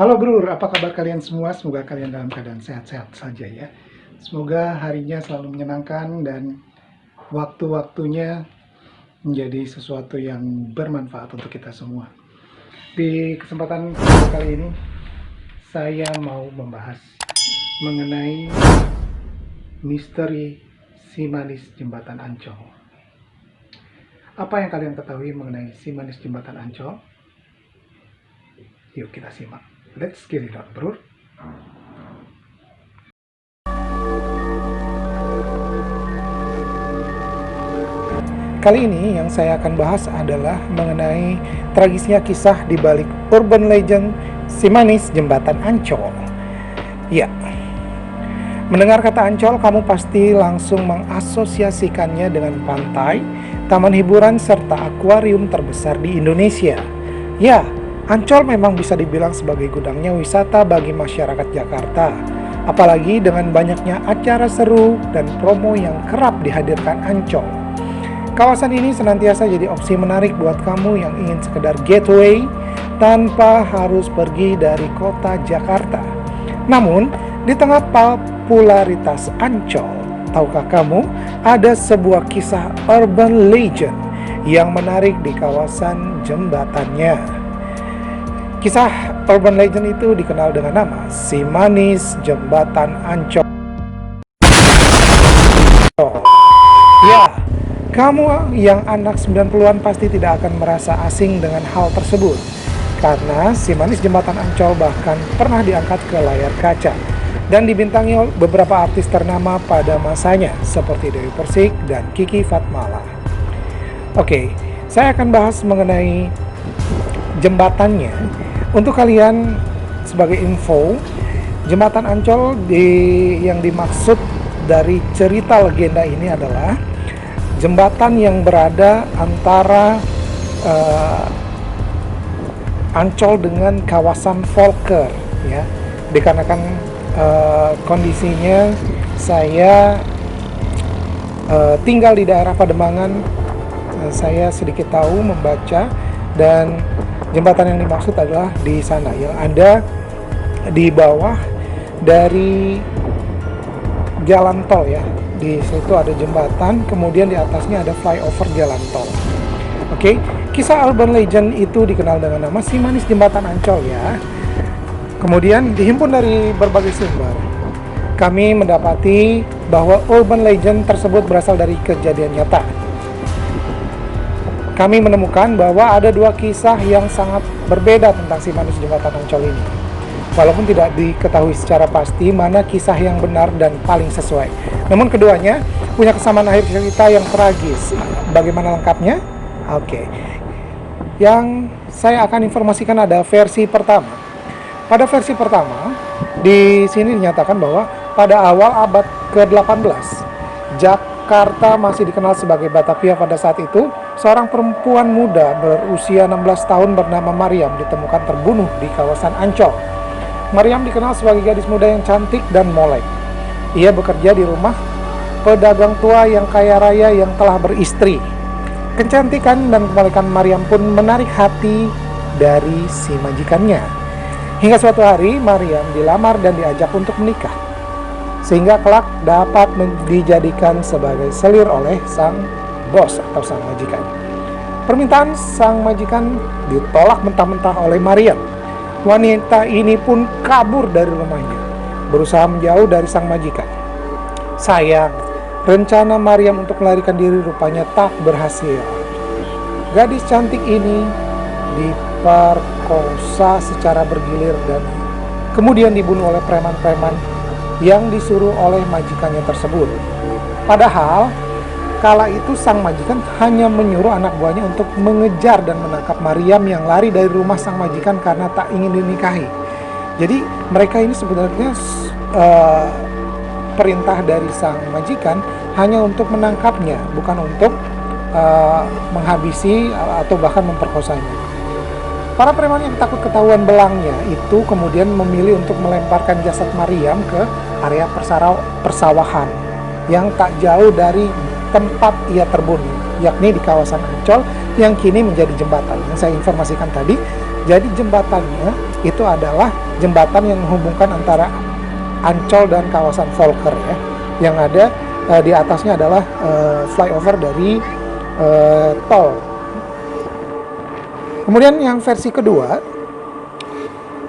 Halo Brur, apa kabar kalian semua? Semoga kalian dalam keadaan sehat-sehat saja ya. Semoga harinya selalu menyenangkan dan waktu-waktunya menjadi sesuatu yang bermanfaat untuk kita semua. Di kesempatan kali ini, saya mau membahas mengenai misteri si manis jembatan Ancol. Apa yang kalian ketahui mengenai si manis jembatan Ancol? Yuk kita simak. Let's get it on, bro. Kali ini yang saya akan bahas adalah mengenai tragisnya kisah di balik urban legend si manis jembatan Ancol. Ya, mendengar kata Ancol, kamu pasti langsung mengasosiasikannya dengan pantai, taman hiburan, serta akuarium terbesar di Indonesia. Ya, Ancol memang bisa dibilang sebagai gudangnya wisata bagi masyarakat Jakarta. Apalagi dengan banyaknya acara seru dan promo yang kerap dihadirkan Ancol. Kawasan ini senantiasa jadi opsi menarik buat kamu yang ingin sekedar getaway tanpa harus pergi dari kota Jakarta. Namun, di tengah popularitas Ancol, tahukah kamu ada sebuah kisah urban legend yang menarik di kawasan jembatannya? Kisah urban legend itu dikenal dengan nama Si Manis Jembatan Ancol. Ya, kamu yang anak 90-an pasti tidak akan merasa asing dengan hal tersebut. Karena Si Manis Jembatan Ancol bahkan pernah diangkat ke layar kaca dan dibintangi oleh beberapa artis ternama pada masanya seperti Dewi Persik dan Kiki Fatmala. Oke, saya akan bahas mengenai jembatannya. Untuk kalian sebagai info, jembatan Ancol yang dimaksud dari cerita legenda ini adalah jembatan yang berada antara Ancol dengan kawasan Volker, ya. Dikarenakan kondisinya saya tinggal di daerah Pademangan, saya sedikit tahu membaca, dan jembatan yang dimaksud adalah di sana yang ada di bawah dari jalan tol, ya. Di situ ada jembatan, kemudian di atasnya ada flyover jalan tol. Oke, kisah urban legend itu dikenal dengan nama Si Manis Jembatan Ancol, ya. Kemudian dihimpun dari berbagai sumber. Kami mendapati bahwa urban legend tersebut berasal dari kejadian nyata. Kami menemukan bahwa ada dua kisah yang sangat berbeda tentang Si Manis Jembatan Ancol ini. Walaupun tidak diketahui secara pasti mana kisah yang benar dan paling sesuai. Namun keduanya punya kesamaan akhir cerita yang tragis. Bagaimana lengkapnya? Oke. Yang saya akan informasikan ada versi pertama. Pada versi pertama, di sini dinyatakan bahwa pada awal abad ke-18, Jakarta masih dikenal sebagai Batavia pada saat itu. Seorang perempuan muda berusia 16 tahun bernama Mariam ditemukan terbunuh di kawasan Ancol. Mariam dikenal sebagai gadis muda yang cantik dan molek. Ia bekerja di rumah pedagang tua yang kaya raya yang telah beristri. Kecantikan dan kemolekan Mariam pun menarik hati dari si majikannya. Hingga suatu hari Mariam dilamar dan diajak untuk menikah, sehingga kelak dapat dijadikan sebagai selir oleh sang bos atau sang majikan. Permintaan sang majikan ditolak mentah-mentah oleh Mariam. Wanita ini pun kabur dari rumahnya, berusaha menjauh dari sang majikan. Sayang, rencana Mariam untuk melarikan diri rupanya tak berhasil. Gadis cantik ini diperkosa secara bergilir dan kemudian dibunuh oleh preman-preman yang disuruh oleh majikannya tersebut. Padahal kala itu sang majikan hanya menyuruh anak buahnya untuk mengejar dan menangkap Mariam yang lari dari rumah sang majikan karena tak ingin dinikahi. Jadi mereka ini sebenarnya perintah dari sang majikan hanya untuk menangkapnya, bukan untuk menghabisi atau bahkan memperkosanya. Para preman yang takut ketahuan belangnya itu kemudian memilih untuk melemparkan jasad Mariam ke area persawahan yang tak jauh dari tempat ia terbunuh, yakni di kawasan Ancol yang kini menjadi jembatan yang saya informasikan tadi. Jadi jembatannya itu adalah jembatan yang menghubungkan antara Ancol dan kawasan Volker ya. Yang ada di atasnya adalah flyover dari tol. Kemudian yang versi kedua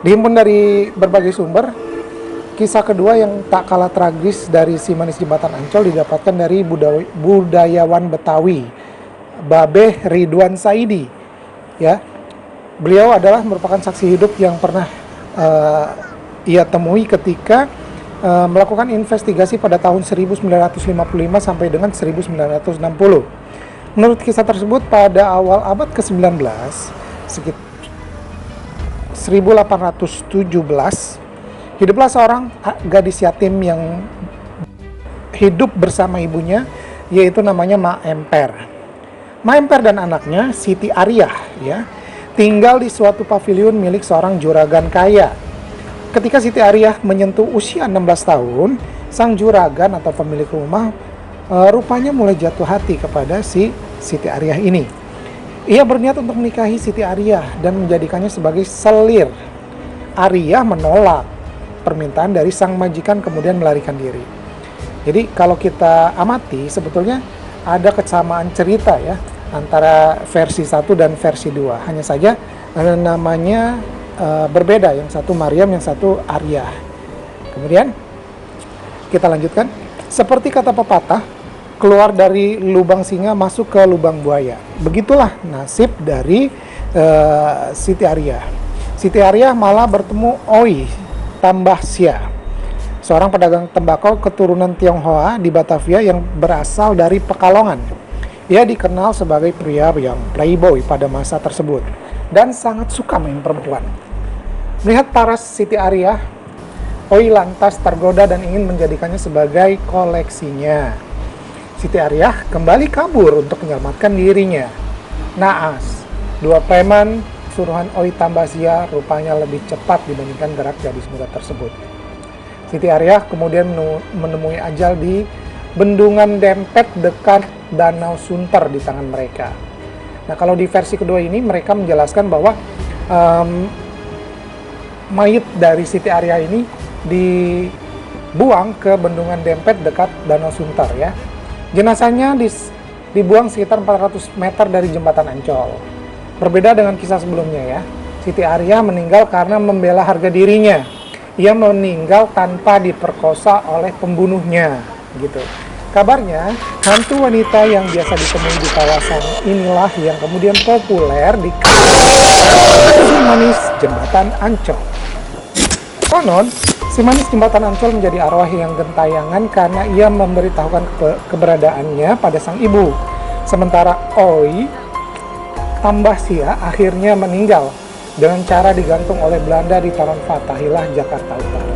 dihimpun dari berbagai sumber. Kisah kedua yang tak kalah tragis dari si manis jembatan Ancol didapatkan dari budayawan Betawi, Babeh Ridwan Saidi. Ya, beliau adalah merupakan saksi hidup yang pernah ia temui ketika melakukan investigasi pada tahun 1955 sampai dengan 1960. Menurut kisah tersebut, pada awal abad ke-19, sekitar 1817, hiduplah seorang gadis yatim yang hidup bersama ibunya, yaitu namanya Mak Emper. Mak Emper dan anaknya, Siti Ariyah, ya, tinggal di suatu pavilion milik seorang juragan kaya. Ketika Siti Ariyah menyentuh usia 16 tahun, sang juragan atau pemilik rumah rupanya mulai jatuh hati kepada si Siti Ariyah ini. Ia berniat untuk menikahi Siti Ariyah dan menjadikannya sebagai selir. Ariyah menolak permintaan dari sang majikan, kemudian melarikan diri. Jadi kalau kita amati, sebetulnya ada kesamaan cerita ya antara versi 1 dan versi 2. Hanya saja namanya berbeda, yang satu Maryam, yang satu Ariyah. Kemudian kita lanjutkan. Seperti kata pepatah, keluar dari lubang singa masuk ke lubang buaya. Begitulah nasib dari Siti Ariyah. Siti Ariyah malah bertemu Oi Tambahsia, seorang pedagang tembakau keturunan Tionghoa di Batavia yang berasal dari Pekalongan. Ia dikenal sebagai pria yang playboy pada masa tersebut dan sangat suka main perempuan. Melihat paras Siti Ariyah, Oi lantas tergoda dan ingin menjadikannya sebagai koleksinya. Siti Ariyah kembali kabur untuk menyelamatkan dirinya. Naas, dua preman suruhan Oi Tambahsia rupanya lebih cepat dibandingkan gerak gadis muda tersebut. Siti Ariyah kemudian menemui ajal di bendungan Dempet dekat Danau Sunter di tangan mereka. Nah, kalau di versi kedua ini mereka menjelaskan bahwa mayit dari Siti Ariyah ini dibuang ke bendungan Dempet dekat Danau Sunter ya. Jenazahnya dibuang sekitar 400 meter dari jembatan Ancol. Berbeda dengan kisah sebelumnya ya, Siti Ariyah meninggal karena membela harga dirinya. Ia meninggal tanpa diperkosa oleh pembunuhnya, gitu. Kabarnya, hantu wanita yang biasa ditemui di kawasan inilah yang kemudian populer di si manis jembatan Ancol. Konon, si manis jembatan Ancol menjadi arwah yang gentayangan karena ia memberitahukan keberadaannya pada sang ibu. Sementara Oi Tambahsia akhirnya meninggal dengan cara digantung oleh Belanda di Taman Fatahillah, Jakarta Utara.